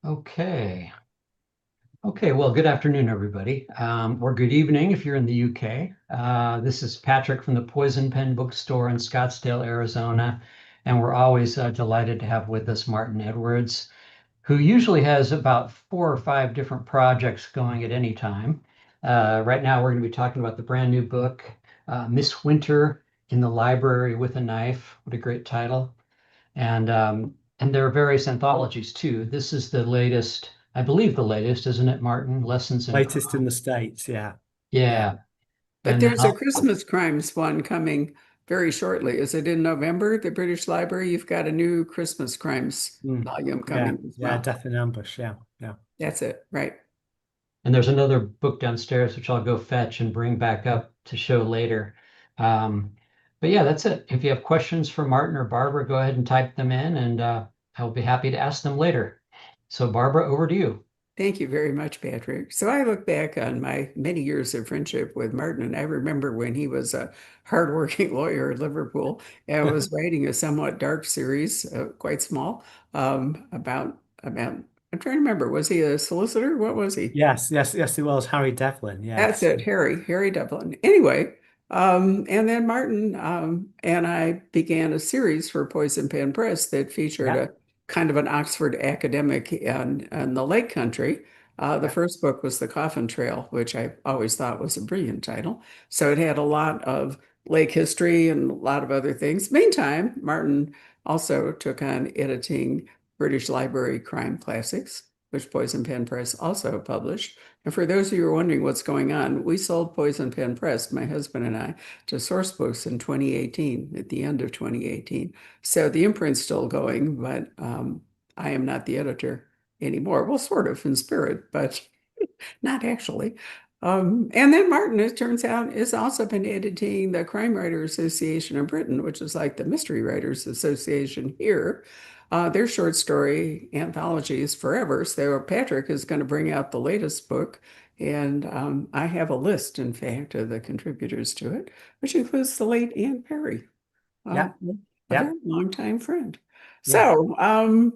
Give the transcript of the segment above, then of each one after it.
Okay. Okay. Well, good afternoon, everybody. Or good evening if you're in the UK. This is Patrick from the Poison Pen Bookstore in Scottsdale, Arizona. And we're always delighted to have with us Martin Edwards, who usually has about 4 or 5 different projects going at any time. Right now, we're going to be talking about the brand new book, Miss Winter in the Library with a Knife. What a great title. And there are various anthologies too. This is the latest, I believe the latest, isn't it, Martin? Lessons in Latest in Crime. the States, yeah. Yeah. Yeah. But And then there's a Christmas Crimes one coming very shortly. Is it in November? The British Library, you've got a new Christmas Crimes Mm. volume Yeah, coming as yeah, well. Death in Ambush, yeah, yeah. That's it, right? there's another book downstairs which I'll go fetch and bring back up to show later. Um, but yeah, that's it. If you have questions for Martin or Barbara, go ahead and type them in, and I'll be happy to ask them later. So Barbara, over to you. Thank you very much, Patrick. So I look back on my many years of friendship with Martin, and I remember when he was a hardworking lawyer in Liverpool and was writing a somewhat dark series, quite small, about. I'm trying to remember. Was he a solicitor? What was he? Yes, yes, yes, it was Harry Devlin, That's yes. it, Harry Devlin. Anyway, and then Martin and I began a series for Poison Pen Press that featured Yeah, a kind of an Oxford academic in the Lake Country. The yeah, first book was The Coffin Trail, which I always thought was a brilliant title. So it had a lot of lake history and a lot of other things. Meantime, Martin also took on editing British Library crime classics, which Poison Pen Press also published. And for those of you who are wondering what's going on, we sold Poison Pen Press, my husband and I, to Sourcebooks in 2018, at the end of 2018. So the imprint's still going, but I am not the editor anymore. Well, sort of in spirit, but not actually. And then Martin, it turns out, has also been editing the Crime Writers Association in Britain, which is like the Mystery Writers Association here. Their short story anthologies forever. So Patrick is going to bring out the latest book. And I have a list, in fact, of the contributors to it, which includes the late Anne Perry, uh, yeah, a yeah, very longtime friend. yeah. So,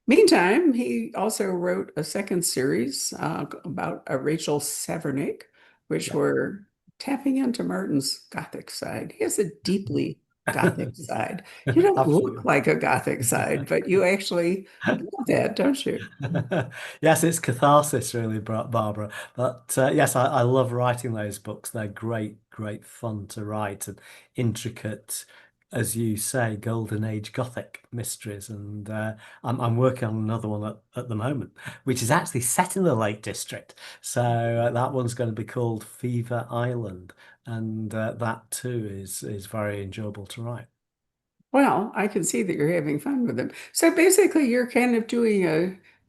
meantime, he also wrote a second series about Rachel Savernick, which Yeah. were tapping into Martin's Gothic side. He has a deeply Gothic side. You don't look Absolutely. like a Gothic side, but you actually love that, don't you? Yes, it's catharsis, really, Barbara. But yes, I love writing those books. They're great, great fun to write and intricate, as you say, golden age Gothic mysteries. And I'm working on another one at the moment, which is actually set in the Lake District. So that one's going to be called Fever Island, and that too is very enjoyable to write. Well, I can see that you're having fun with them. So basically, you're kind of doing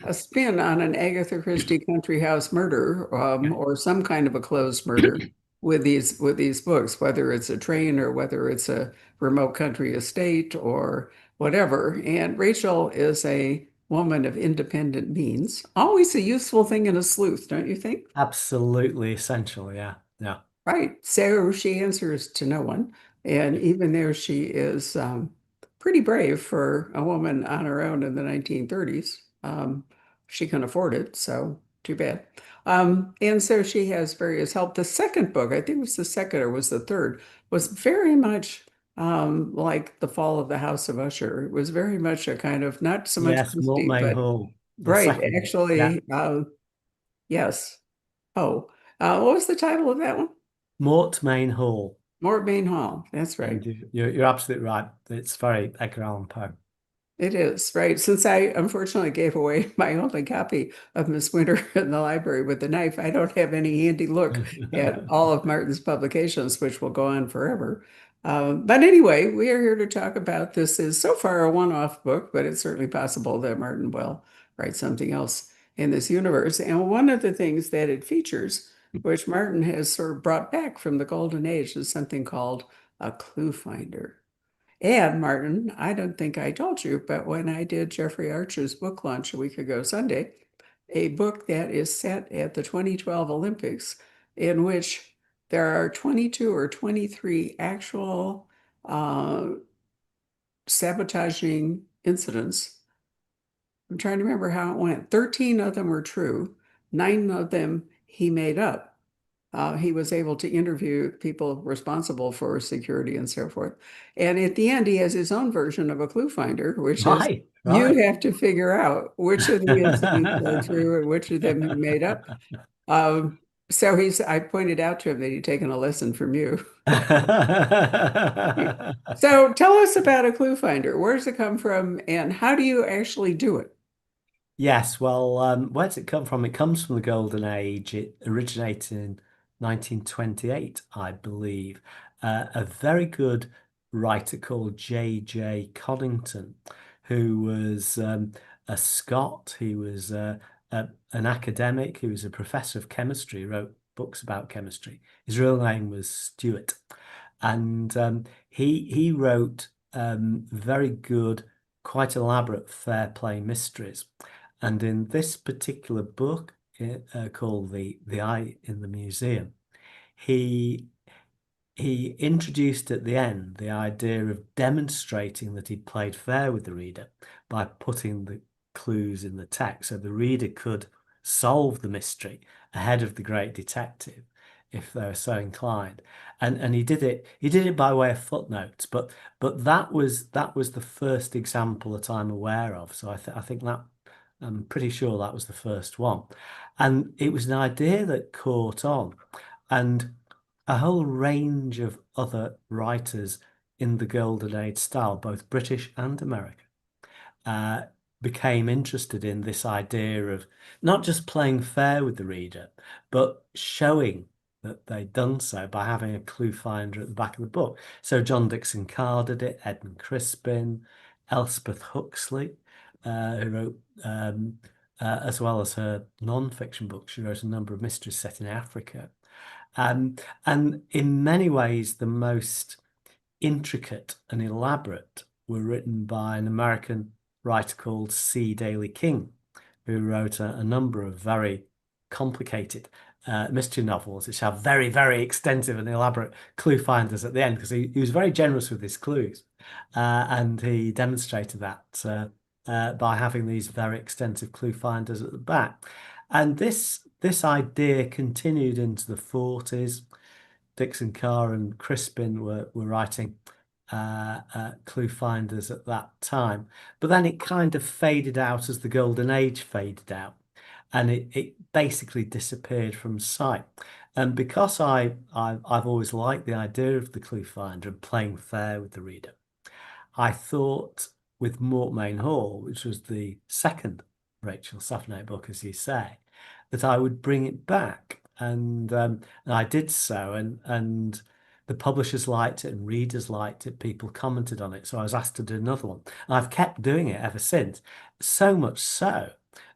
a spin on an Agatha Christie country house murder, Yeah. or some kind of a closed murder with these books, whether it's a train or whether it's a remote country estate or whatever. And Rachel is a woman of independent means. Always a useful thing in a sleuth, don't you think? Absolutely essential. Yeah, yeah. Right. So she answers to no one. And even though she is pretty brave for a woman on her own in the 1930s, she can afford it. So too bad. And so she has various help. The second book, I think it was the second or was the third, was very much like The Fall of the House of Usher. It was very much a kind of not so much Yes, Christie, Mortmain but Hall, the right, second book. Yeah, actually, yes. Oh, what was the title of that one? Mortmain Hall. Mortmain Hall. That's right. And you're absolutely right. It's very Edgar Allan Poe. It is, right. Since I unfortunately gave away my only copy of Miss Winter in the library with the knife, I don't have any handy look at all of Martin's publications, which will go on forever. But anyway, we are here to talk about this is so far a one-off book, but it's certainly possible that Martin will write something else in this universe. And one of the things that it features, which Martin has sort of brought back from the golden age, is something called a clue finder. And Martin, I don't think I told you, but when I did Jeffrey Archer's book launch a week ago Sunday, a book that is set at the 2012 Olympics, in which there are 22 or 23 actual uh, sabotaging incidents I'm trying to remember how it went. 13 of them were true, 9 of them he made up. He was able to interview people responsible for security and so forth. And at the end, he has his own version of a clue finder, which is Right, you right. have to figure out which of the incidents are true and which of them he made up. Um, so I pointed out to him that he'd taken a lesson from you. So tell us about a clue finder. Where does it come from and how do you actually do it? Yes, well, where does it come from? It comes from the Golden Age. It originated in 1928, I believe. A very good writer called J.J. Connington, who was a Scot. He was an academic. He was a professor of chemistry, he wrote books about chemistry. His real name was Stuart. And he wrote very good, quite elaborate fair play mysteries. And in this particular book, called the Eye in the Museum, he he introduced at the end the idea of demonstrating that he played fair with the reader by putting the clues in the text so the reader could solve the mystery ahead of the great detective if they were so inclined. And he did it by way of footnotes, but that was the first example that I'm aware of. So I think that I'm pretty sure that was the first one. And it was an idea that caught on. And a whole range of other writers in the Golden Age style, both British and American, uh, became interested in this idea of not just playing fair with the reader, but showing that they'd done so by having a clue finder at the back of the book. So John Dixon Carr did it, Edmund Crispin, Elspeth Huxley, who wrote, as well as her non-fiction books, she wrote a number of mysteries set in Africa. Um, and in many ways, the most intricate and elaborate were written by an American writer called C. Daley King, who wrote a number of very complicated mystery novels, which have very, very extensive and elaborate clue finders at the end, because he was very generous with his clues. And he demonstrated that by having these very extensive clue finders at the back. And this idea continued into the 40s. Dixon Carr and Crispin were writing clue finders at that time. But then it kind of faded out as the Golden Age faded out, and it basically disappeared from sight. And because I've always liked the idea of the clue finder and playing fair with the reader, I thought with Mortmain Hall, which was the second Rachel Safnate book, as you say, that I would bring it back. And I did so, and the publishers liked it and readers liked it. People commented on it. So I was asked to do another one. And I've kept doing it ever since. So much so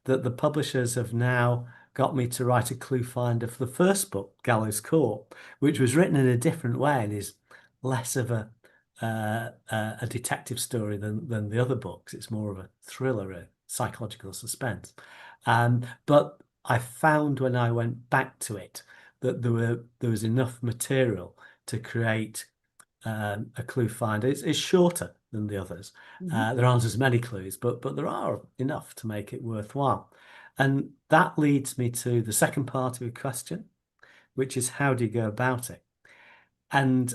that the publishers have now got me to write a clue finder for the first book, Gallows Court, which was written in a different way and is less of a detective story than the other books. It's more of a thriller, a psychological suspense. But I found when I went back to it that there was enough material to create a clue finder. It's shorter than the others. Mhm. There aren't as many clues, but there are enough to make it worthwhile. And that leads me to the second part of your question, which is how do you go about it? And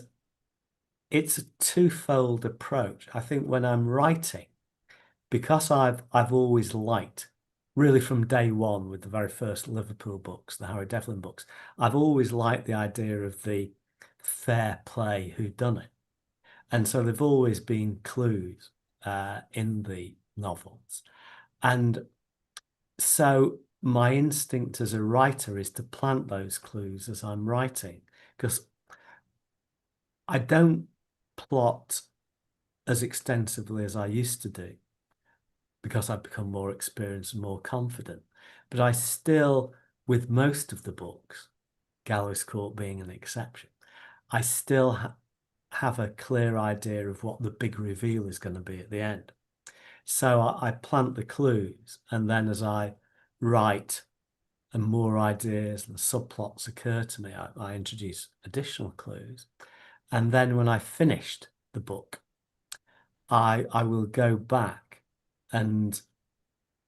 it's a twofold approach. I think when I'm writing, because I've always liked, really from day one with the very first Liverpool books, the Harry Devlin books, I've always liked the idea of the fair play whodunit. And so there've always been clues in the novels. And so my instinct as a writer is to plant those clues as I'm writing, because I don't plot as extensively as I used to do because I've become more experienced and more confident. But I still, with most of the books, Gallows Court being an exception, I still have a clear idea of what the big reveal is going to be at the end. So I plant the clues, and then as I write and more ideas and subplots occur to me, I introduce additional clues. And then when I finished the book, I will go back and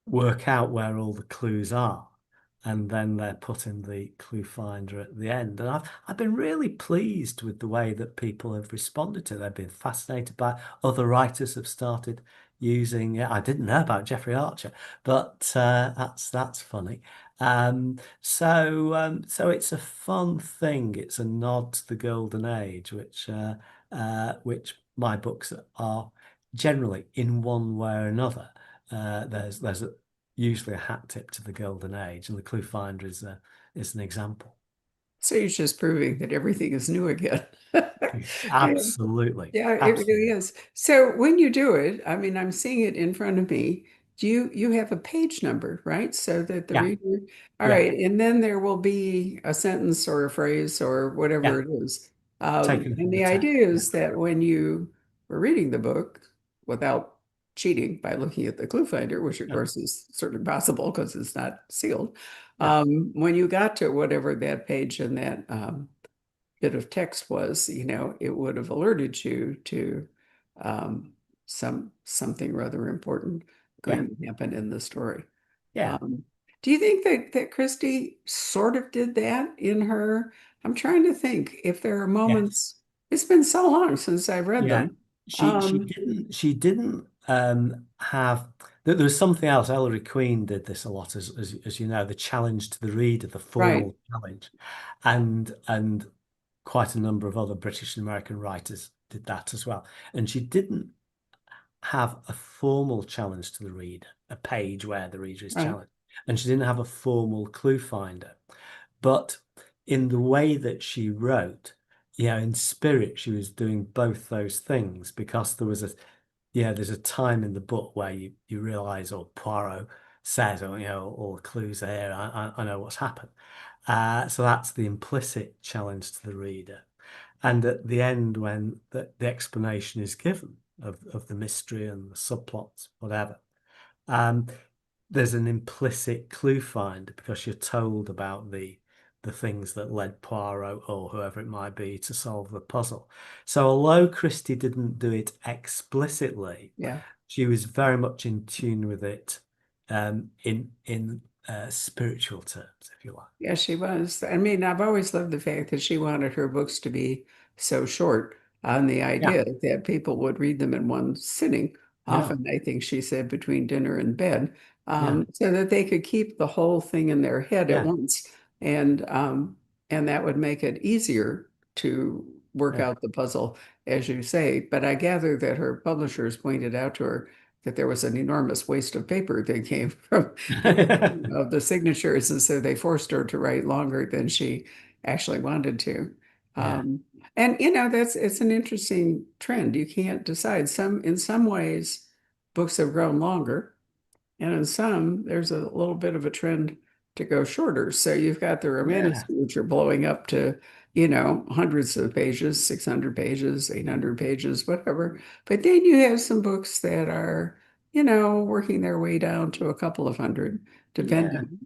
work out where all the clues are, and then they're put in the clue finder at the end. And I've been really pleased with the way that people have responded to it. They've been fascinated by it. Other writers have started using it. I didn't know about Jeffrey Archer, but that's funny. So it's a fun thing. It's a nod to the golden age, which my books are generally in one way or another. There's usually a hat tip to the golden age, and the clue finder is an example. So you're just proving that everything is new again. Yeah. Absolutely, Yeah, it really absolutely. is. So when you do it, I mean, I'm seeing it in front of me. Do you have a page number, right? So that the Yeah, reader, all yeah, right, and then there will be a sentence or a phrase or whatever yeah. it is. Taken And from the the text. idea Yeah, is that when you were reading the book, without cheating by looking at the clue finder, which of yeah, course is certainly possible because it's not sealed, yeah, when you got to whatever that page in that bit of text was, it would have alerted you to um, something rather important yeah, going to happen in the story. yeah. Um, do you think that Christie sort of did that in her? I'm trying to think if there are Yes. moments. It's been so long since I've read Yeah. them. She Um, didn't have there was something else. Ellery Queen did this a lot, as you know, the challenge to the reader, the right. formal challenge, and quite a number of other British and American writers did that as well. And she didn't have a formal challenge to the reader, a page where the reader is Right. challenged, and she didn't have a formal clue finder. But in the way that she wrote, in spirit, she was doing both those things because there's a time in the book where you realize, or Poirot says, or, all the clues are here, I know what's happened. So that's the implicit challenge to the reader. And at the end, when the explanation is given of the mystery and the subplots, whatever, um, there's an implicit clue finder because you're told about the things that led Poirot or whoever it might be to solve the puzzle. So although Christie didn't do it explicitly, Yeah. she was very much in tune with it in spiritual terms, if you like. Yeah, she was. I mean, I've always loved the fact that she wanted her books to be so short on the Yeah, idea that people would read them in one sitting. yeah, Often, I think she said between dinner and bed, yeah, so that they could keep the whole thing in their head at yeah, once, and that would make it easier to work yeah. out the puzzle, as you say. But I gather that her publishers pointed out to her that there was an enormous waste of paper that came from of the signatures, and so they forced her to write longer than she actually wanted to. Yeah, Um, and that's it's an interesting trend. You can't decide. In some ways, books have grown longer, and in some, there's a little bit of a trend to go shorter. So you've got the romantics, yeah, which are blowing up to, hundreds of pages, 600 pages, 800 pages, whatever. But then you have some books that are, working their way down to a couple of hundred, yeah. depending.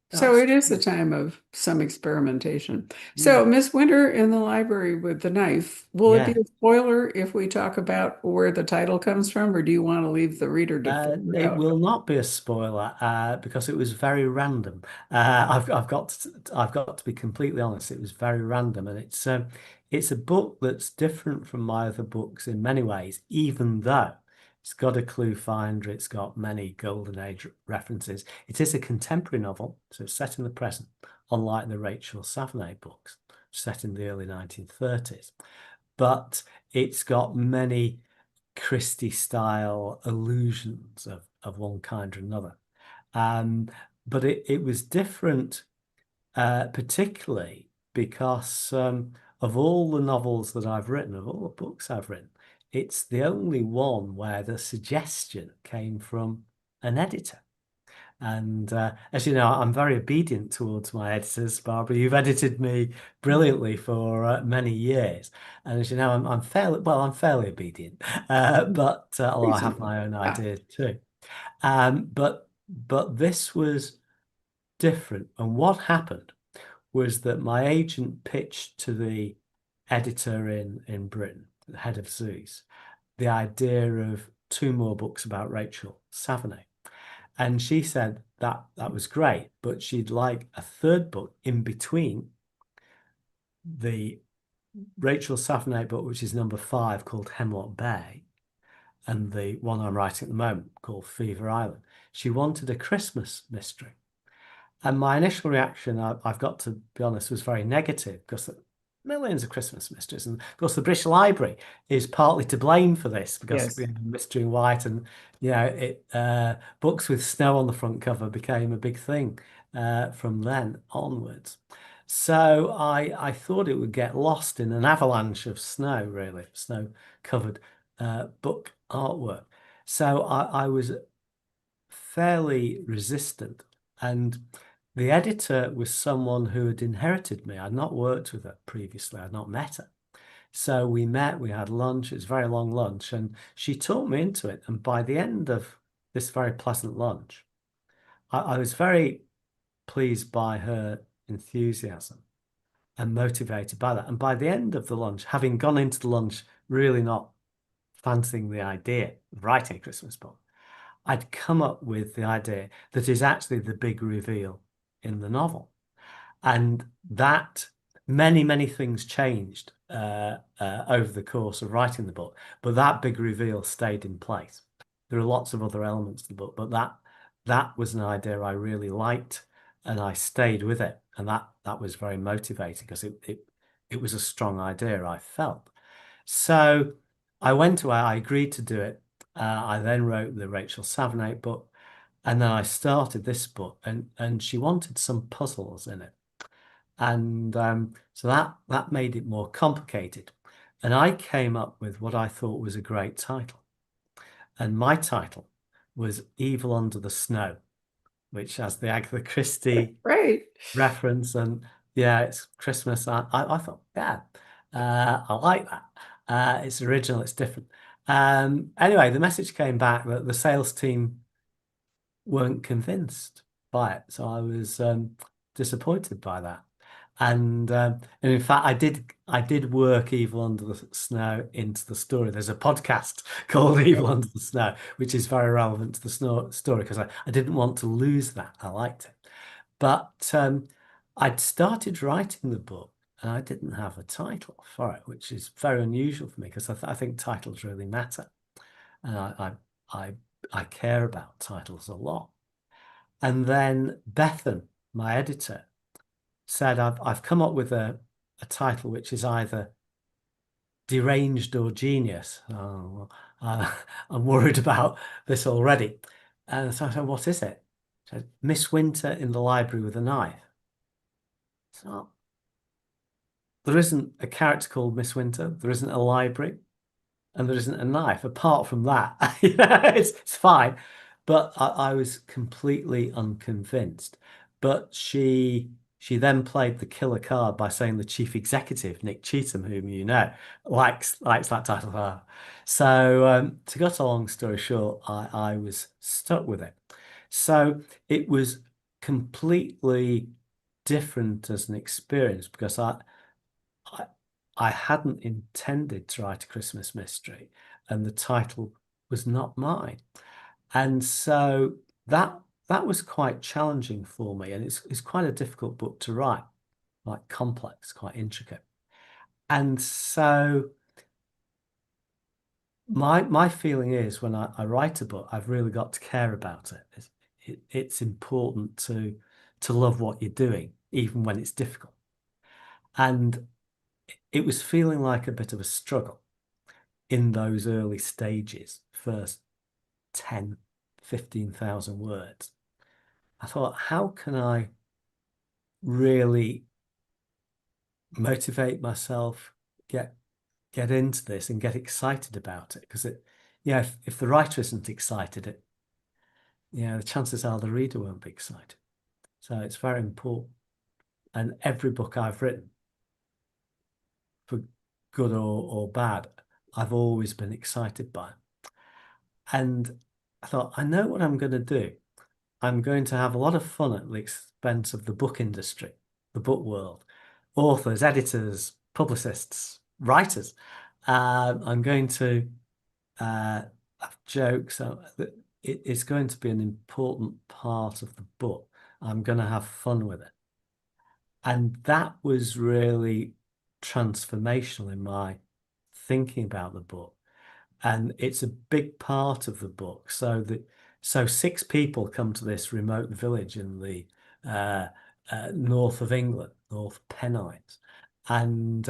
So That's it is a true. time of some experimentation. Mm. So, Miss Winter in the library with the knife, will it be Yeah. a spoiler if we talk about where the title comes from, or do you want to leave the reader to figure it It out? will not be a spoiler because it was very random. I've got to be completely honest. It was very random, and it's a book that's different from my other books in many ways. Even though it's got a clue finder, it's got many golden age references. It is a contemporary novel, so it's set in the present, unlike the Rachel Savenay books, set in the early 1930s. But it's got many Christie style illusions of one kind or another. Um, but it was different, particularly because of all the novels that I've written, of all the books I've written, it's the only one where the suggestion came from an editor. And as you know, I'm very obedient towards my editors, Barbara. You've edited me brilliantly for many years, and as you know, I'm fairly obedient. But although I have Reasonable. my own Yeah. ideas too. But this was different. And what happened was that my agent pitched to the editor in Britain, the head of Zeus, the idea of two more books about Rachel Savenay. And she said that that was great, but she'd like a third book in between the Rachel Safanate book, which is number 5, called Hemlock Bay, and the one I'm writing at the moment called Fever Island. She wanted a Christmas mystery. And my initial reaction, I've got to be honest, was very negative because there are millions of Christmas mysteries. And of course, the British Library is partly to blame for this because we Yes. have Mystery in White, and books with snow on the front cover became a big thing from then onwards. So I thought it would get lost in an avalanche of snow, really, snow-covered book artwork. So I was fairly resistant. And the editor was someone who had inherited me. I'd not worked with her previously, I'd not met her. So we met, we had lunch, it was a very long lunch, and she talked me into it. And by the end of this very pleasant lunch, I was very pleased by her enthusiasm and motivated by that. And by the end of the lunch, having gone into the lunch really not fancying the idea of writing a Christmas book, I'd come up with the idea that is actually the big reveal in the novel. And that many things changed over the course of writing the book, but that big reveal stayed in place. There are lots of other elements to the book, but that was an idea I really liked, and I stayed with it, and that was very motivating because it was a strong idea, I felt. So I went away, I agreed to do it. I then wrote the Rachel Savanate book, and then I started this book, and she wanted some puzzles in it. And so that made it more complicated. And I came up with what I thought was a great title. And my title was Evil Under the Snow, which has the Agatha Christie Right. reference. And yeah, it's Christmas. I thought, yeah, I like that. It's original, it's different. Anyway, the message came back that the sales team weren't convinced by it. So I was disappointed by that. And in fact, I did work Evil Under the Snow into the story. There's a podcast called Evil Under the Snow, which is very relevant to the story because I didn't want to lose that. I liked it. But I'd started writing the book and I didn't have a title for it, which is very unusual for me because I think titles really matter. And I I care about titles a lot. And then Bethan, my editor, said, I've come up with a title which is either deranged or genius. Oh, well, I'm worried about this already. And so I said, what is it? She said, Miss Winter in the library with a knife. So there isn't a character called Miss Winter. There isn't a library. And there isn't a knife. Apart from that, it's fine. But I was completely unconvinced. But she then played the killer card by saying the chief executive, Nick Cheetham, whom you know, likes that title. So to cut a long story short, I was stuck with it. So it was completely different as an experience because I, I hadn't intended to write a Christmas mystery, and the title was not mine. And so that was quite challenging for me, and it's quite a difficult book to write, like complex, quite intricate. And so my feeling is when I write a book, I've really got to care about it. It's important to love what you're doing, even when it's difficult. And it was feeling like a bit of a struggle in those early stages, first 10, 15,000 words. I thought, how can I really motivate myself, get into this and get excited about it? Because if the writer isn't excited, the chances are the reader won't be excited. So it's very important. And every book I've written, for good or bad, I've always been excited by. And I thought, I know what I'm going to do. I'm going to have a lot of fun at the expense of the book industry, the book world, authors, editors, publicists, writers. I'm going to have jokes. it's going to be an important part of the book. I'm going to have fun with it. And that was really transformational in my thinking about the book. And it's a big part of the book. So six people come to this remote village in the uh, north of England, North Pennines, and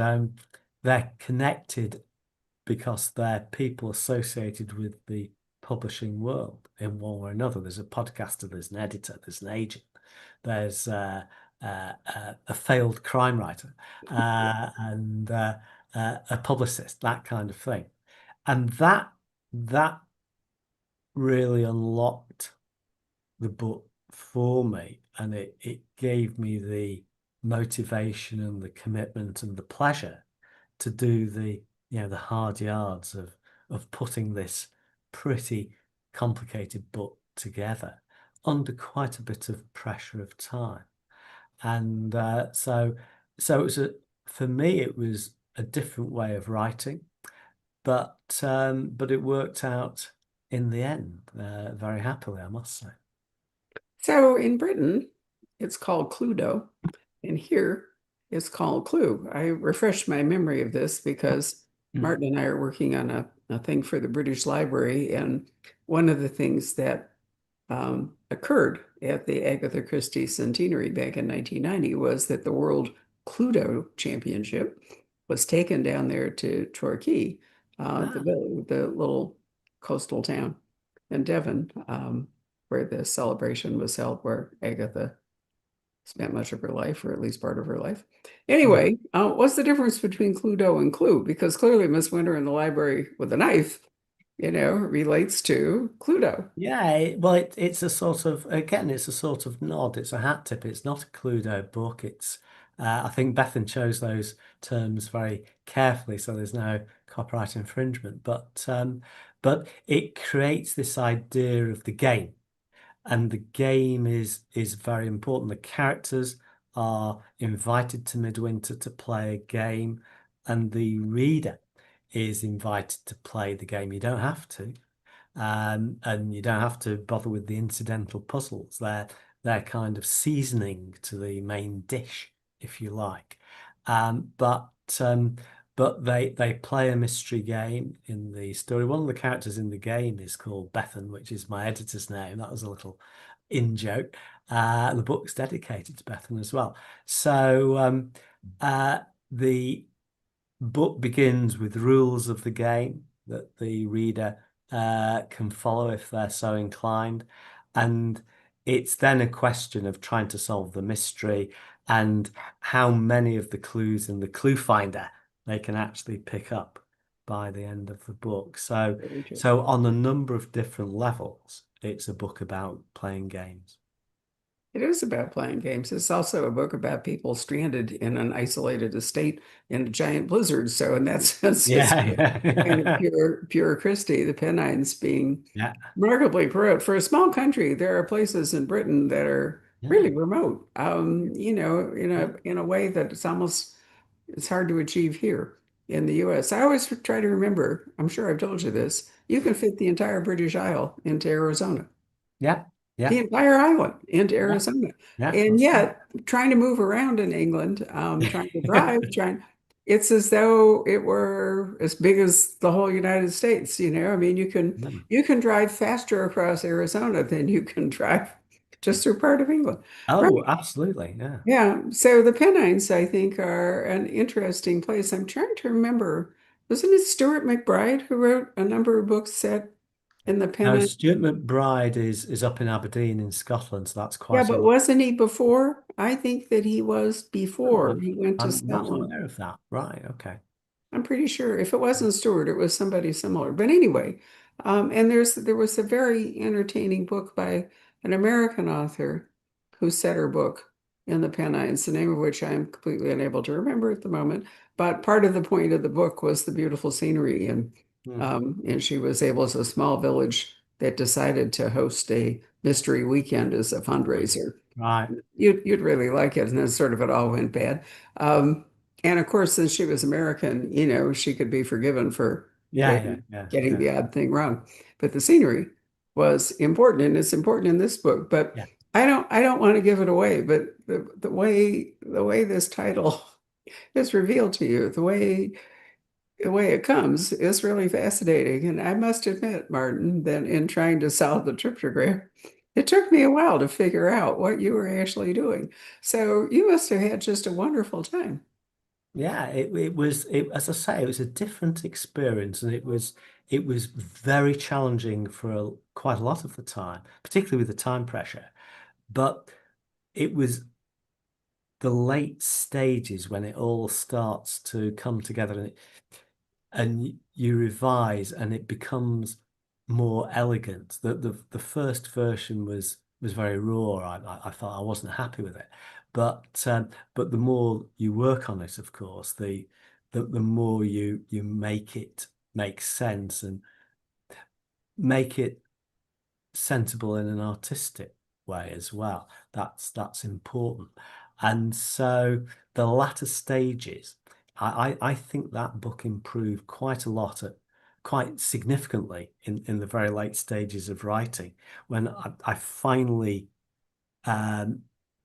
they're connected because they're people associated with the publishing world in one way or another. There's a podcaster, there's an editor, there's an agent, there's a failed crime writer, and a publicist, that kind of thing. And that really unlocked the book for me, and it gave me the motivation and the commitment and the pleasure to do the hard yards of putting this pretty complicated book together under quite a bit of pressure of time. And so it was for me it was a different way of writing, but it worked out in the end very happily, I must say. So in Britain, it's called Cluedo, and here it's called Clue. I refreshed my memory of this because Mm. Martin and I are working on a thing for the British Library, and one of the things that occurred at the Agatha Christie centenary back in 1990 was that the World Cluedo Championship was taken down there to Torquay, Ah, the little coastal town in Devon, where the celebration was held, where Agatha spent much of her life, or at least part of her life. yeah. Anyway, what's the difference between Cluedo and Clue? Because clearly Miss Winter in the library with a knife, relates to Cluedo. Yeah, well, it's a sort of, again, it's a sort of nod. It's a hat tip. It's not a Cluedo book. I think Bethan chose those terms very carefully, so there's no copyright infringement. But it creates this idea of the game, and the game is very important. The characters are invited to Midwinter to play a game, and the reader is invited to play the game. You don't have to. And you don't have to bother with the incidental puzzles. They're kind of seasoning to the main dish, if you like. Um, but um, but they play a mystery game in the story. One of the characters in the game is called Bethan, which is my editor's name. That was a little in joke. The book's dedicated to Bethan as well. So uh, the book begins with rules of the game that the reader can follow if they're so inclined. And it's then a question of trying to solve the mystery and how many of the clues in the clue finder they can actually pick up by the end of the book. So, Very true. so on a number of different levels, it's a book about playing games. It is about playing games. It's also a book about people stranded in an isolated estate in a giant blizzard. So in that sense, it's Yeah, kind of yeah. pure Christie, the Pennines being Yeah, remarkably remote. For a small country, there are places in Britain that are yeah, really remote, yeah, in a way that it's hard to achieve here in the US. I always try to remember, I'm sure I've told you this, you can fit the entire British Isle into Arizona, yeah, the yeah, entire island into yeah, Arizona. yeah, And that's right. yet, trying to move around in England, trying to drive, it's as though it were as big as the whole United States, I mean, Mm. you can drive faster across Arizona than you can drive just through part of England. Oh, Right. absolutely. Yeah. Yeah. So the Pennines, I think, are an interesting place. I'm trying to remember, wasn't it Stuart McBride who wrote a number of books set in the Now, Pennines? Stuart McBride is up in Aberdeen in Scotland, so that's Yeah, quite a but lot. wasn't he before? I think that he was Oh, before he went to I'm not Scotland. aware of that. Right. Okay. I'm pretty sure if it wasn't Stewart, it was somebody similar. But anyway, and there was a very entertaining book by an American author who set her book in the Pennines, the name of which I'm completely unable to remember at the moment. But part of the point of the book was the beautiful scenery, Hmm. and she was able, as a small village that decided to host a mystery weekend as a fundraiser. Right. You'd really like it, and then sort of it all went bad. Um, and of course, since she was American, she could be forgiven for Yeah. Yeah. getting Yeah. getting Yeah. the odd thing wrong. But the scenery was important, and it's important in this book. But Yeah. I don't want to give it away. But the way this title is revealed to you, the way it comes is really fascinating. And I must admit, Martin, that in trying to solve the cryptogram, it took me a while to figure out what you were actually doing. So you must have had just a wonderful time. Yeah, it was as I say, it was a different experience, and it was very challenging for quite a lot of the time, particularly with the time pressure. But it was the late stages when it all starts to come together, and you revise, and it becomes more elegant. The first version was very raw. I felt I wasn't happy with it, but the more you work on it, of course, the more you make it make sense and make it sensible in an artistic way as well. That's important. And so the latter stages, I think that book improved quite a lot quite significantly in the very late stages of writing when I finally um,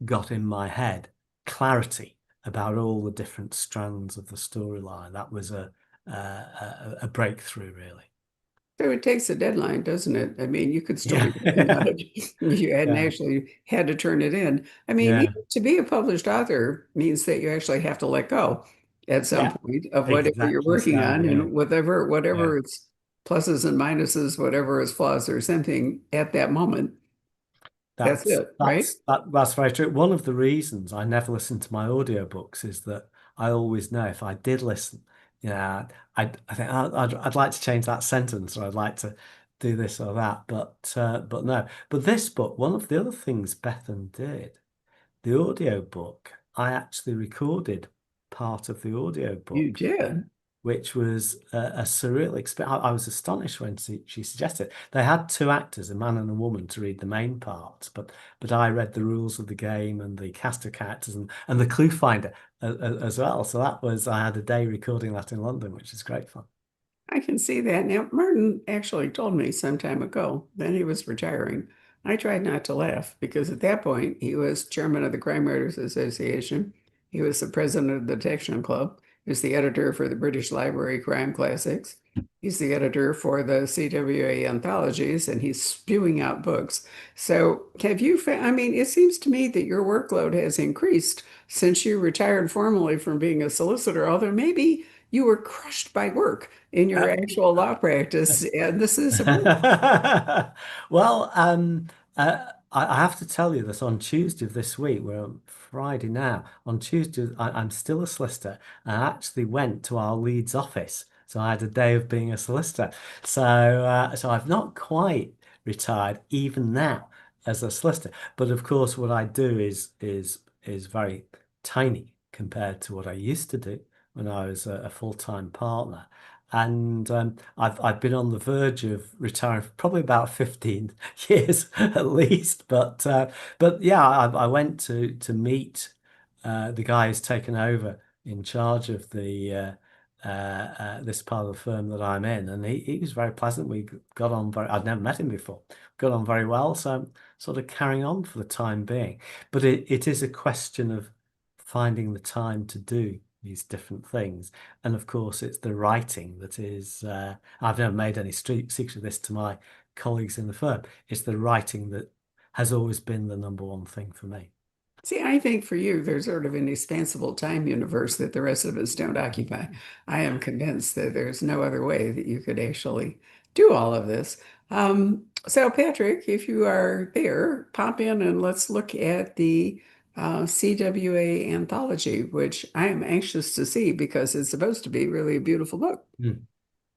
got in my head clarity about all the different strands of the storyline. That was a breakthrough, really. So it takes a deadline, doesn't it? I mean, you could still Yeah. be working on it. You hadn't Yeah. actually had to turn it in. I mean, Yeah. even to be a published author means that you actually have to let go at some Yeah. point of whatever you're Exactly working so. on, Yeah. and whatever Yeah. whatever its pluses and minuses, whatever its flaws or something at that moment. That's That's it, right? that's that's very true. One of the reasons I never listen to my audiobooks is that I always know if I did listen, I think I'd like to change that sentence, or I'd like to do this or that, but no. But this book, one of the other things Bethan did, the audiobook, I actually recorded part of the You audiobook, did. which was a surreal experience. I was astonished when she suggested it. They had two actors, a man and a woman, to read the main parts, but I read the rules of the game and the cast of characters and the clue finder as well. So I had a day recording that in London, which is great fun. I can see that. Now, Martin actually told me some time ago that he was retiring. I tried not to laugh because at that point he was chairman of the Crime Writers Association. He was the president of the Detection Club. He was the editor for the British Library Crime Classics. He's the editor for the CWA anthologies, and he's spewing out books. So, have you found? I mean, it seems to me that your workload has increased since you retired formally from being a solicitor, although maybe you were crushed by work in your Uh, actual law practice, and this is a break. Well, I have to tell you that on Tuesday of this week, we're on Friday now. On Tuesday, I'm still a solicitor. I actually went to our Leeds office, so I had a day of being a solicitor. So I've not quite retired even now as a solicitor. But of course, what I do is very tiny compared to what I used to do when I was a full-time partner. And I've been on the verge of retiring for probably about 15 years at least. But yeah, I went to meet the guy who's taken over in charge of the this part of the firm that I'm in, and he was very pleasant. We got on very. I'd never met him before. Got on very well, so I'm sort of carrying on for the time being. But it is a question of finding the time to do these different things. And of course, it's the writing that is, I've never made any secret of this to my colleagues in the firm. It's the writing that has always been the number one thing for me. See, I think for you, there's sort of an expansible time universe that the rest of us don't occupy. I am convinced that there's no other way that you could actually do all of this. So, Patrick, if you are there, pop in and let's look at the CWA anthology, which I am anxious to see because it's supposed to be really a beautiful book. Mm,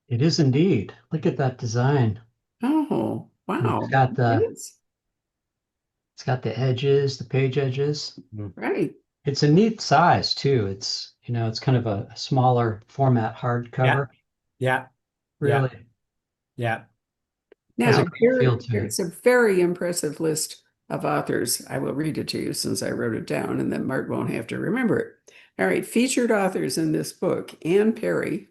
It is indeed. Look at that design. Oh, And it's wow. got It the is. it's got the edges, the page edges. mm. Right. It's a neat size too. It's kind of a smaller format Yeah, hardcover. yeah, yeah, Really yeah. has a Now, great feel here, to it. here's a very impressive list of authors. I will read it to you since I wrote it down, and then Mark won't have to remember it. All right, featured authors in this book: Anne Perry,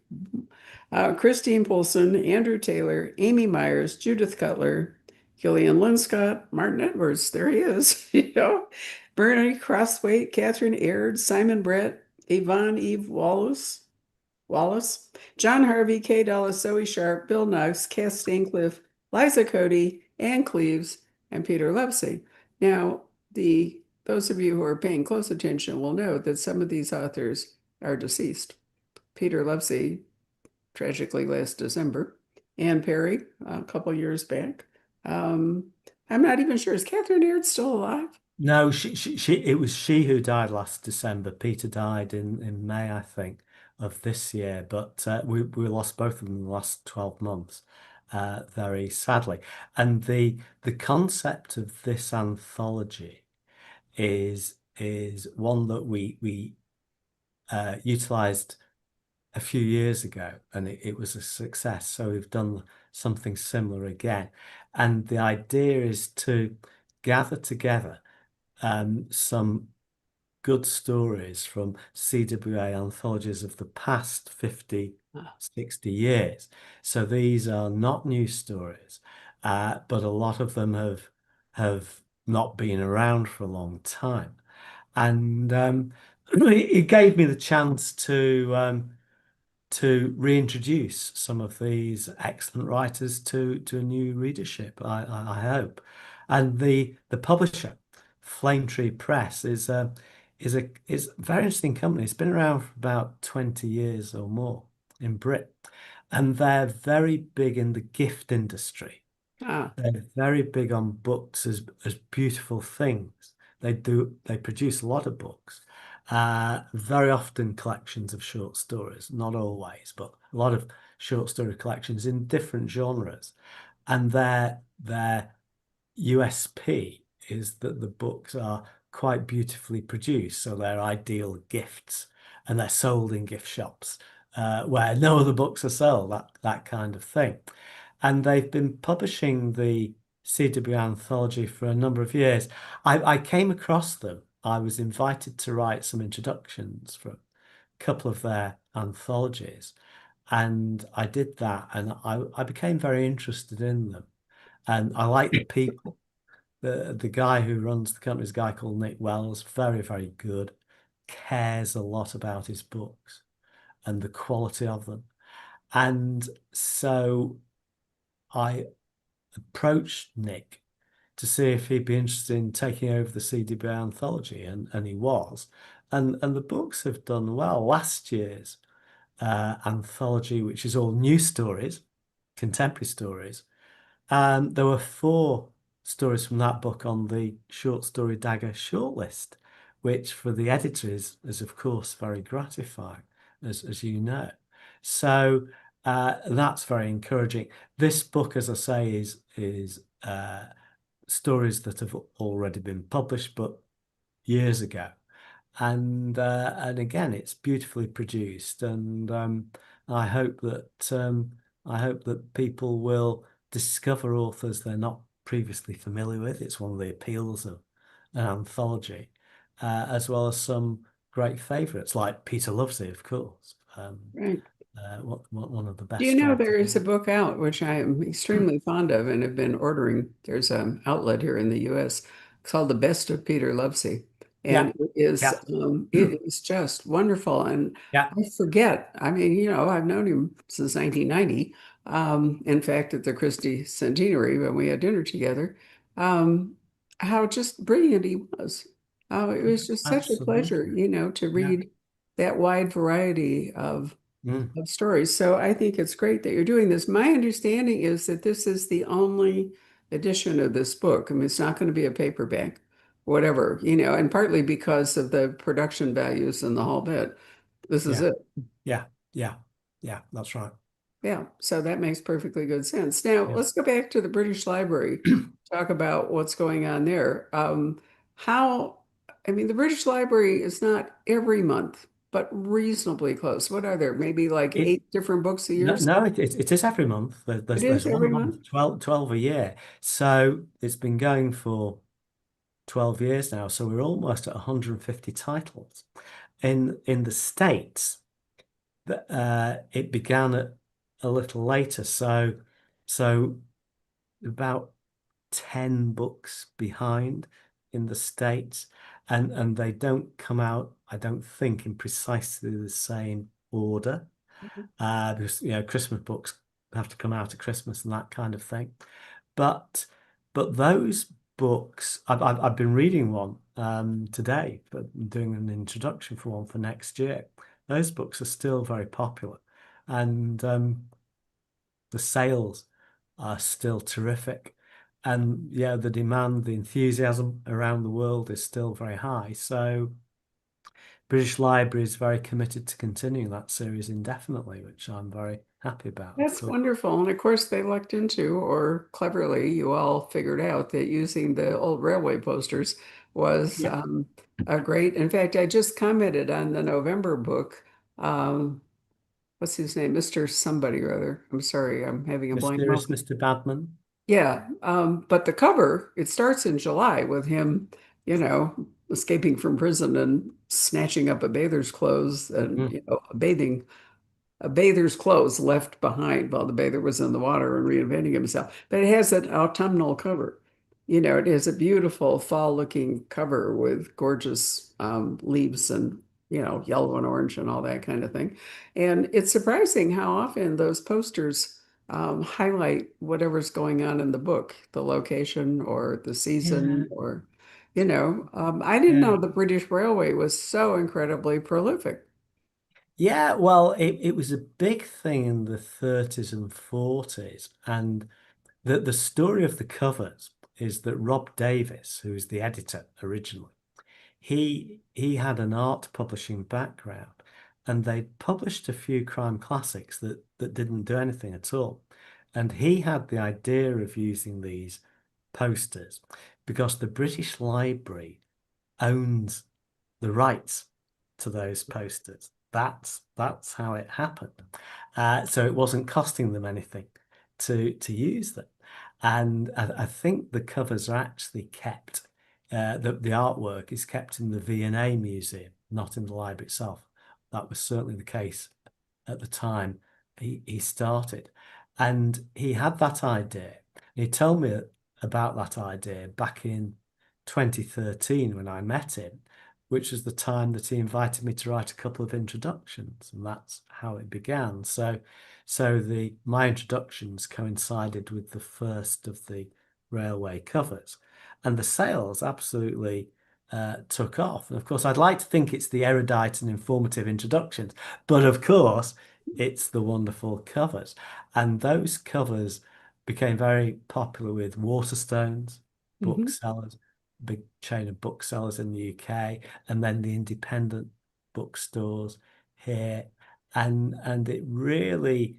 Christine Poulsen, Andrew Taylor, Amy Myers, Judith Cutler, Gillian Linscott, Martin Edwards, there he is, Bernie Crosswaite, Catherine Aird, Simon Brett, Yvonne Eve Wallace, John Harvey, Kay Dallas, Zoe Sharp, Bill Knox, Cass Stancliffe, Liza Cody, Ann Cleves, and Peter Lovesey. Now, those of you who are paying close attention will know that some of these authors are deceased. Peter Lovesey, tragically last December, Anne Perry, a couple years back. I'm not even sure. Is Catherine Aird still alive? No, it was she who died last December. Peter died in May, I think, of this year. But we lost both of them in the last 12 months, very sadly. And the concept of this anthology is one that we utilized a few years ago, and it was a success. So we've done something similar again. And the idea is to gather together some good stories from CWA anthologies of the past 50, 60 years. So these are not new stories, but a lot of them have not been around for a long time. And it gave me the chance to reintroduce some of these excellent writers to a new readership, I hope. And the publisher, Flame Tree Press, is a very interesting company. It's been around for about 20 years or more in Britain, and they're very big in the gift industry. Ah, They're very big on books as beautiful things. They produce a lot of books, very often collections of short stories, not always, but a lot of short story collections in different genres. And their USP is that the books are quite beautifully produced, so they're ideal gifts, and they're sold in gift shops where no other books are sold, that kind of thing. And they've been publishing the CW anthology for a number of years. I came across them. I was invited to write some introductions for a couple of their anthologies, and I did that, and I became very interested in them. And I like the people. The guy who runs the company is a guy called Nick Wells, very, very good, cares a lot about his books and the quality of them. And so I approached Nick to see if he'd be interested in taking over the CDB anthology, and he was. And the books have done well. Last year's anthology, which is all new stories, contemporary stories, there were four stories from that book on the Short Story Dagger shortlist, which for the editor is of course very gratifying, as you know. So that's very encouraging. This book, as I say, is stories that have already been published, but years ago. And again, it's beautifully produced, and I hope that people will discover authors they're not previously familiar with. It's one of the appeals of an anthology, as well as some great favourites like Peter Lovesey, of course, right. one of the Do you best know writers. there is a book out which I am extremely fond of and have been ordering? There's an outlet here in the US called The Best of Peter Lovesey. And Yeah, yeah, it is just wonderful. And yeah, I forget, I mean, I've known him since 1990. In fact, at the Christie Centenary when we had dinner together, um, how just brilliant he was. Oh, it was just such a pleasure, absolutely. to Yeah. read that wide variety Mm. of stories. So I think it's great that you're doing this. My understanding is that this is the only edition of this book. I mean, it's not going to be a paperback, whatever, and partly because of the production values and the whole bit. This is Yeah, it. yeah, yeah, yeah, that's right. Yeah. So that makes perfectly good sense. Now, Yeah. let's go back to the British Library, talk about what's going on there. How, I mean, the British Library is not every month, but reasonably close. What are there? Maybe like It, 8 different books a year? no, it is every month. It There's is one a every month, month? 12 a year. So it's been going for 12 years now. So we're almost at 150 titles. In the States, it began at a little later. So about 10 books behind in the States, and they don't come out, I don't think, in precisely the same order. Because Christmas books have to come out at Christmas and that kind of thing. But those books, I've been reading one today, but I'm doing an introduction for one for next year. Those books are still very popular, and the sales are still terrific. And yeah, the demand, the enthusiasm around the world is still very high. So British Library is very committed to continuing that series indefinitely, which I'm very happy about, of That's course. wonderful. And of course, they lucked into, or cleverly, you all figured out that using the old railway posters was Yeah. a great. In fact, I just commented on the November book. What's his name? Mr. Somebody or other. I'm sorry, I'm having a blank Mysterious moment. Mr. Badman. Yeah, but the cover, it starts in July with him, escaping from prison and snatching up a bather's clothes and, Mhm. a bather's clothes left behind while the bather was in the water and reinventing himself. But it has an autumnal cover. It has a beautiful fall-looking cover with gorgeous leaves and, yellow and orange and all that kind of thing. And it's surprising how often those posters highlight whatever's going on in the book, the location or the Yeah, season or, I didn't yeah. know the British Railway was so incredibly prolific. Yeah, well, it was a big thing in the 30s and 40s. And the story of the covers is that Rob Davis, who was the editor originally, he had an art publishing background, and they published a few crime classics that didn't do anything at all. And he had the idea of using these posters because the British Library owns the rights to those posters. That's how it happened. So it wasn't costing them anything to use them. And I think the covers are actually kept. The artwork is kept in the V&A Museum, not in the library itself. That was certainly the case at the time he started. And he had that idea. He told me about that idea back in 2013 when I met him, which was the time that he invited me to write a couple of introductions, and that's how it began. So the my introductions coincided with the first of the railway covers, and the sales absolutely took off. And of course, I'd like to think it's the erudite and informative introductions, but of course, it's the wonderful covers. And those covers became very popular with Waterstones, Mhm. booksellers, big chain of booksellers in the UK, and then the independent bookstores here. And it really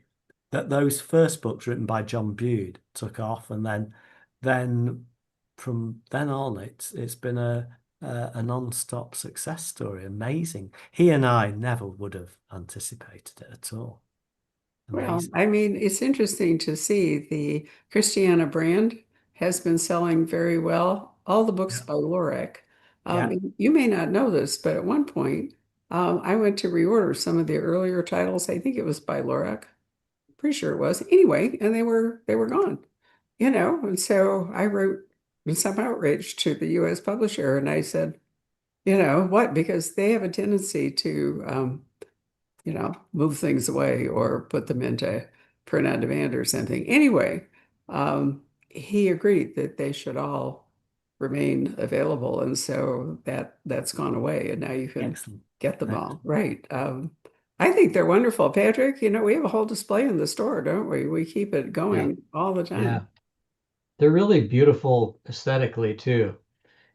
that those first books written by John Bude took off, and then from then on it's been a non-stop success story. Amazing. He and I never would have anticipated it at all. Well, Amazing. I mean, it's interesting to see the Christiana brand has been selling very well. All the books Yeah. by Lorac. Yeah. You may not know this, but at one point, I went to reorder some of the earlier titles. I think it was by Lorac. Pretty sure it was. Anyway, and they were gone. And so I wrote with some outrage to the U.S. publisher, and I said, what? Because they have a tendency to move things away or put them into print on demand or something. Anyway, he agreed that they should all remain available, and so that's gone away, and now you can Excellent. get them all. Excellent. Right. I think they're wonderful, Patrick. We have a whole display in the store, don't we? We keep it Yeah. going all the Yeah. time. They're really beautiful aesthetically too.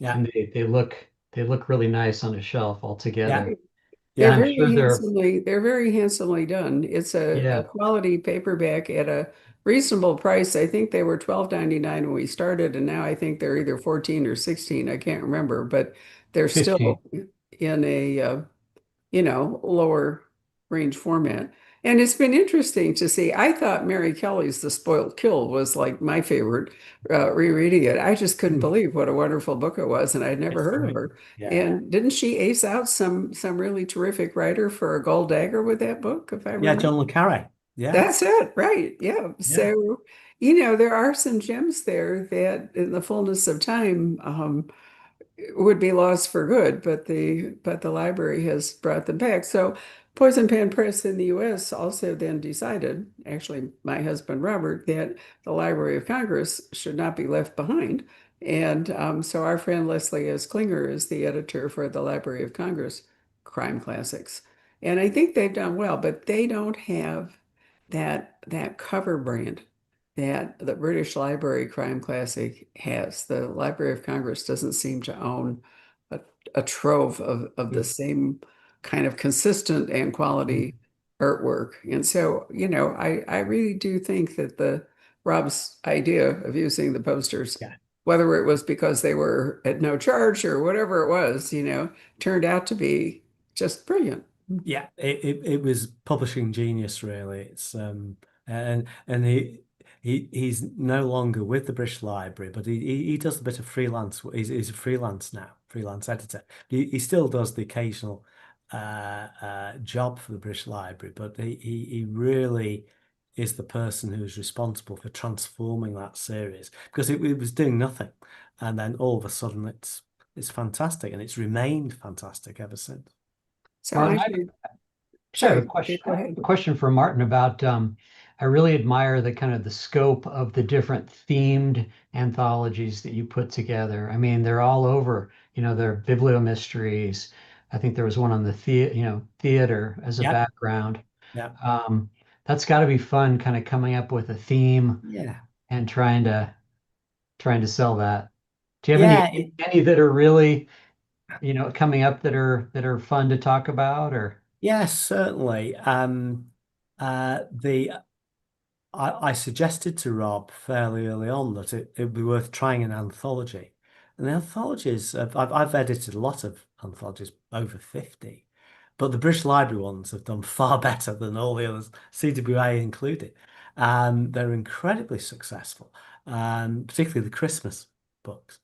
Yeah. And they look really nice on a shelf all Yeah. together. And They're I'm very sure handsomely done. It's a yeah, quality paperback at a reasonable price. I think they were 12.99 when we started, and now I think they're either 14 or 16. I can't remember, but they're 15. still in a lower range format. And it's been interesting to see. I thought Mary Kelly's The Spoiled Kill was like my favorite rereading it. I just couldn't Mm. believe what a wonderful book it was, and I'd never It's heard of great. her. Yeah. And didn't she ace out some really terrific writer for a gold dagger with that book, if I Yeah, remember? John le Carre. Yeah. That's it, right? Yeah. Yeah. So, There are some gems there that in the fullness of time would be lost for good, but the library has brought them back. So Poison Pen Press in the US also then decided, actually my husband Robert, that the Library of Congress should not be left behind. And so our friend Leslie S. Klinger is the editor for the Library of Congress Crime Classics. And I think they've done well, but they don't have that cover brand that the British Library Crime Classic has. The Library of Congress doesn't seem to own a, a trove of the same kind of consistent and quality artwork. And so, I really do think that the Rob's idea of using the posters, Yeah. whether it was because they were at no charge or whatever it was, turned out to be just brilliant. Yeah, it was publishing genius, really. It's and he's no longer with the British Library, but he does a bit of freelance. He's a freelance now, freelance editor. He still does the occasional job for the British Library, but he really is the person who's responsible for transforming that series because it was doing nothing, and then all of a sudden it's fantastic, and it's remained fantastic ever since. So Martin, I I should, I have a sorry, okay, question, go ahead. a question for Martin about I really admire the kind of the scope of the different themed anthologies that you put together. I mean, they're all over, they're bibliomysteries. I think there was one on the theater as a Yeah, background. yeah, Um, that's got to be fun, kind of coming up with a theme yeah. and trying to sell that. Do you have Yeah, any that are really, coming up that are fun to talk about or? yeah, certainly. The I suggested to Rob fairly early on that it'd be worth trying an anthology. And the anthologies, I've edited a lot of anthologies, over 50, but the British Library ones have done far better than all the others, CWA included. They're incredibly successful, particularly the Christmas books.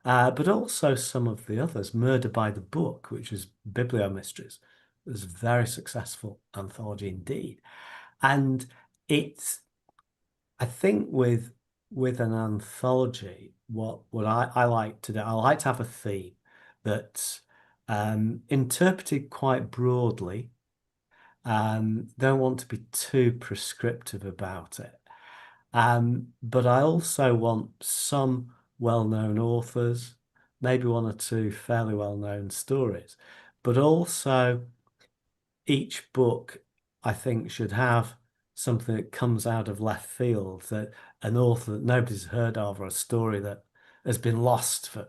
But also some of the others, Murder by the Book, which is Biblio Mysteries, was a very successful anthology indeed. And it's I think with an anthology, what I like to do, I like to have a theme that's interpreted quite broadly. Don't want to be too prescriptive about it. But I also want some well-known authors, maybe one or two fairly well-known stories, but also each book, I think, should have something that comes out of left field, that an author that nobody's heard of, or a story that has been lost for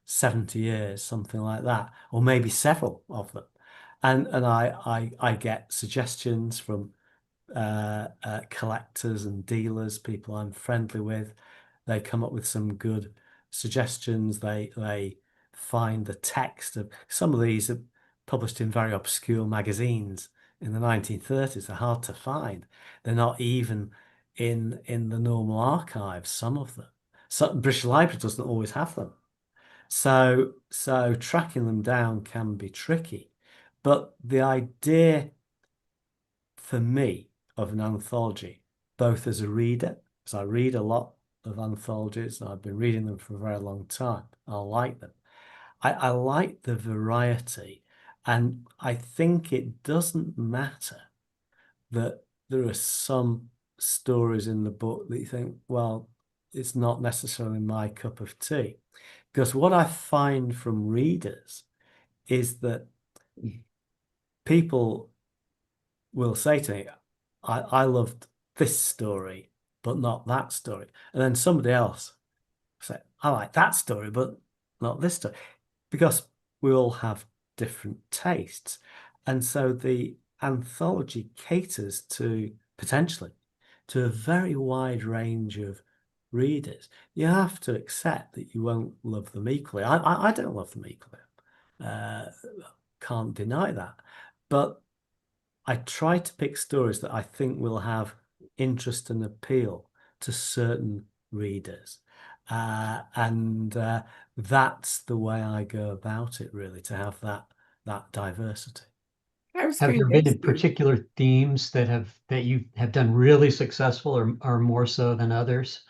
70 years, something like that, or maybe several of them. And I get suggestions from collectors and dealers, people I'm friendly with. They come up with some good suggestions. They find the text of some of these are published in very obscure magazines in the 1930s. They're hard to find. They're not even in the normal archives, some of them. So British Library doesn't always have them. So tracking them down can be tricky. But the idea for me of an anthology, both as a reader, because I read a lot of anthologies and I've been reading them for a very long time. I like them. I like the variety, and I think it doesn't matter that there are some stories in the book that you think, well, it's not necessarily my cup of tea. Because what I find from readers is that people will say to me, I loved this story, but not that story. And then somebody else say, I like that story, but not this story. Because we all have different tastes. And so the anthology caters to potentially to a very wide range of readers. You have to accept that you won't love them equally. I don't love them equally. Uh, can't deny that. But I try to pick stories that I think will have interest and appeal to certain readers. And that's the way I go about it, really, to have that diversity. That was Have there been fantastic. particular themes that you have done really successful or more so than others?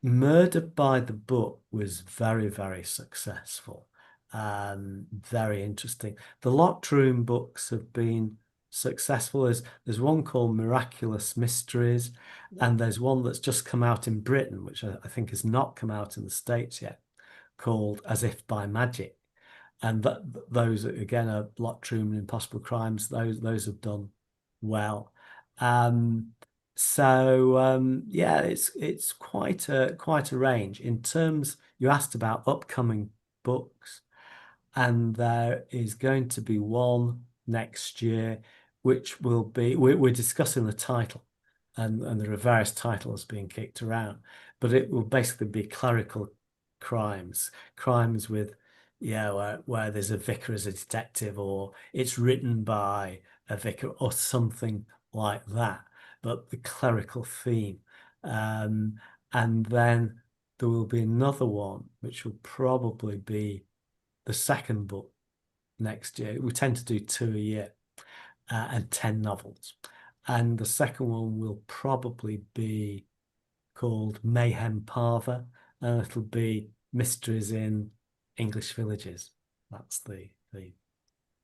Murder by the Book was very, very successful. Very interesting. The Locked Room books have been successful. There's one called Miraculous Mysteries, and there's one that's just come out in Britain, which I think has not come out in the States yet, called As If by Magic. And those again are Locked Room and Impossible Crimes. Those have done well. Um, yeah, it's quite a range. In terms, you asked about upcoming books, and there is going to be one next year, which will be we're discussing the title, and there are various titles being kicked around, but it will basically be clerical crimes with yeah where there's a vicar as a detective, or it's written by a vicar or something like that, but the clerical theme. Um, and then there will be another one, which will probably be the second book next year. We tend to do two a year, and 10 novels. And the second one will probably be called Mayhem Parva, and it'll be mysteries in English villages. That's the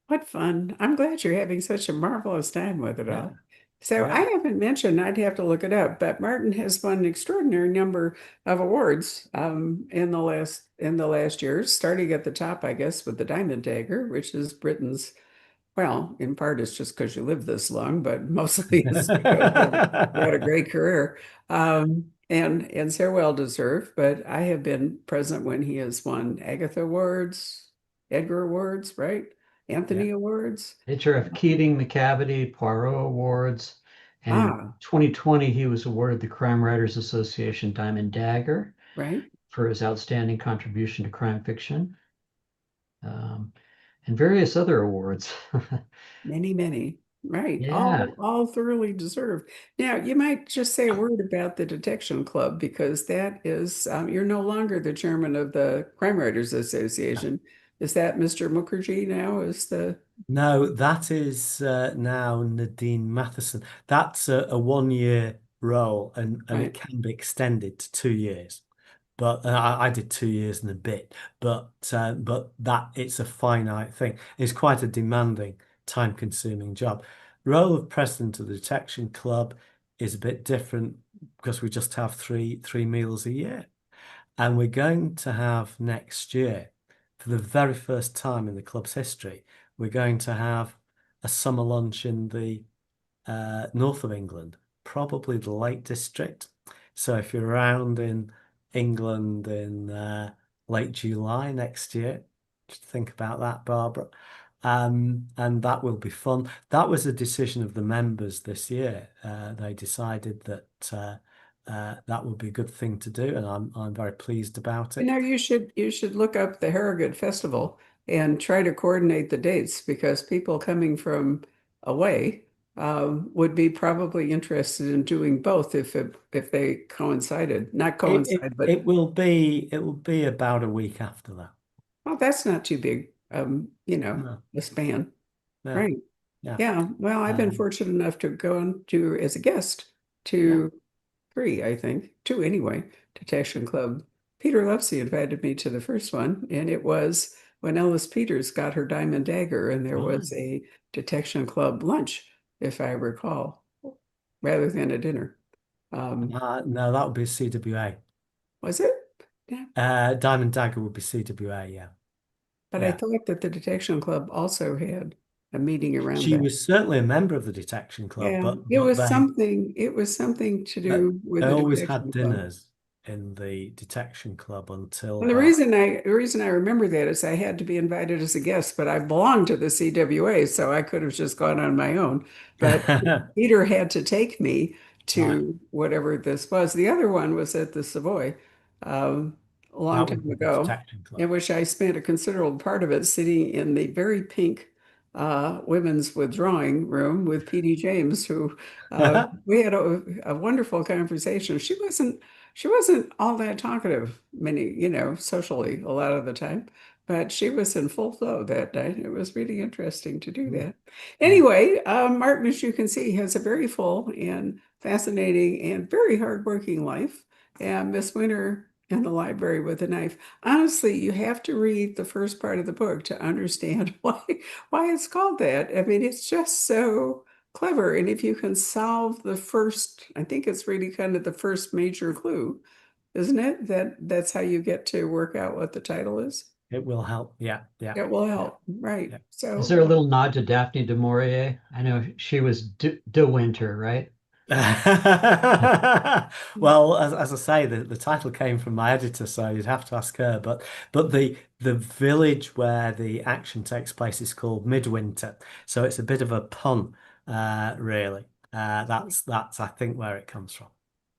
What fun. I'm glad you're having such a marvelous time with it yeah, all. So I yeah. haven't mentioned, I'd have to look it up, but Martin has won an extraordinary number of awards in the last years, starting at the top, I guess, with the Diamond Dagger, which is Britain's, well, in part it's just because you live this long, but mostly it's because you had a great career. And so well deserved. But I have been present when he has won Agatha Awards, Edgar Awards, right? Yeah. Anthony Awards. HRF Keating, McCavity, Poirot Awards. And in Ah, 2020, he was awarded the Crime Writers Association Diamond Dagger right. for his outstanding contribution to crime fiction, um, and various other awards. Many, many. Right. Yeah. All thoroughly deserved. Now, you might just say a word about the Detection Club because that is, you're no longer the chairman of the Crime Writers Association. Is that Mr. Mukherjee now? Is the No, that is now Nadine Matheson. That's a 1 year role, and it right? can be extended to 2 years. But I did 2 years and a bit. But that it's a finite thing. It's quite a demanding, time-consuming job. Role of president of the Detection Club is a bit different because we just have three meals a year. And we're going to have next year, for the very first time in the club's history, we're going to have a summer lunch in the north of England, probably the Lake District. So if you're around in England in late July next year, just think about that, Barbara. And that will be fun. That was a decision of the members this year. They decided that that would be a good thing to do, and I'm very pleased about You it. know, you should look up the Harrogate Festival and try to coordinate the dates because people coming from away would be probably interested in doing both if they coincided. Not coincide, but It will be about a week after that. well, that's not too big. No, A span, yeah, right? yeah, Yeah. Well, I've been um, fortunate enough to go on to as a guest yeah. to three, I think, two anyway, Detection Club. Peter Levesey invited me to the first one, and it was when Ellis Peters got her Diamond Dagger, and there Right. was a Detection Club lunch, if I recall, rather than a dinner. Um, No, that would be CWA. was it? Yeah. Diamond Dagger would be CWA. Yeah, But I yeah. thought that the Detection Club also had a meeting around She that. was certainly a member of the Detection Club, Yeah, but it was something to do with they the always had Detection Club. dinners in the Detection Club And until the reason I remember that is I had to be invited as a guest, but I belonged to the CWA, so I could have just gone on my own. But Peter had to take me right. to whatever this was. The other one was at the Savoy a long That would time be the ago, Detection Club. in which I spent a considerable part of it sitting in the very pink women's withdrawing room with P.D. James, who we had a wonderful conversation. She wasn't all that talkative, socially a lot of the time, but she was in full flow that night. It was really interesting to do Mm, that. mm. Anyway, Martin, as you can see, has a very full and fascinating and very hardworking life. And Miss Winter in the library with a knife. Honestly, you have to read the first part of the book to understand why it's called that. I mean, it's just so clever. And if you can solve the first, I think it's really kind of the first major clue, isn't it? That's how you get to work out what the title is. It will help. Yeah, yeah, It will yeah, help, right? yeah. Is So, there a little nod to Daphne du Maurier? I know she was De Winter, right? Well, as I say, the title came from my editor, so you'd have to ask her. But the village where the action takes place is called Midwinter, so it's a bit of a pun, really. That's I think where it comes from.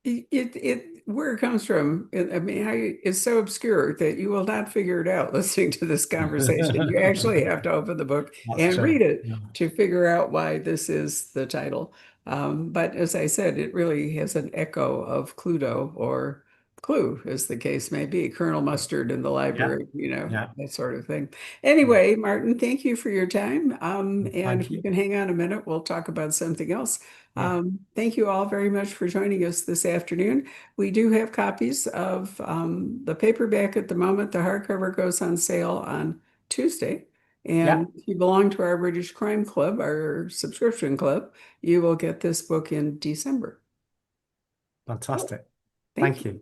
it where it comes from, I mean, it's so obscure that you will not figure it out listening to this conversation. You actually have to open the book That's and true. read it Yeah, to figure out why this is the title. But as I said, it really has an echo of Cluedo or Clue, as the case may be, Colonel Mustard in the yeah, library, yeah. that sort of thing. Yeah. Anyway, Martin, thank you for your time. And Thank if you you. can hang on a minute, we'll talk about something else. Yeah, Thank you all very much for joining us this afternoon. We do have copies of the paperback at the moment. The hardcover goes on sale on Tuesday. yeah. And if you belong to our British Crime Club, our subscription club, you will get this book in December. Fantastic. Thank Thank you. you.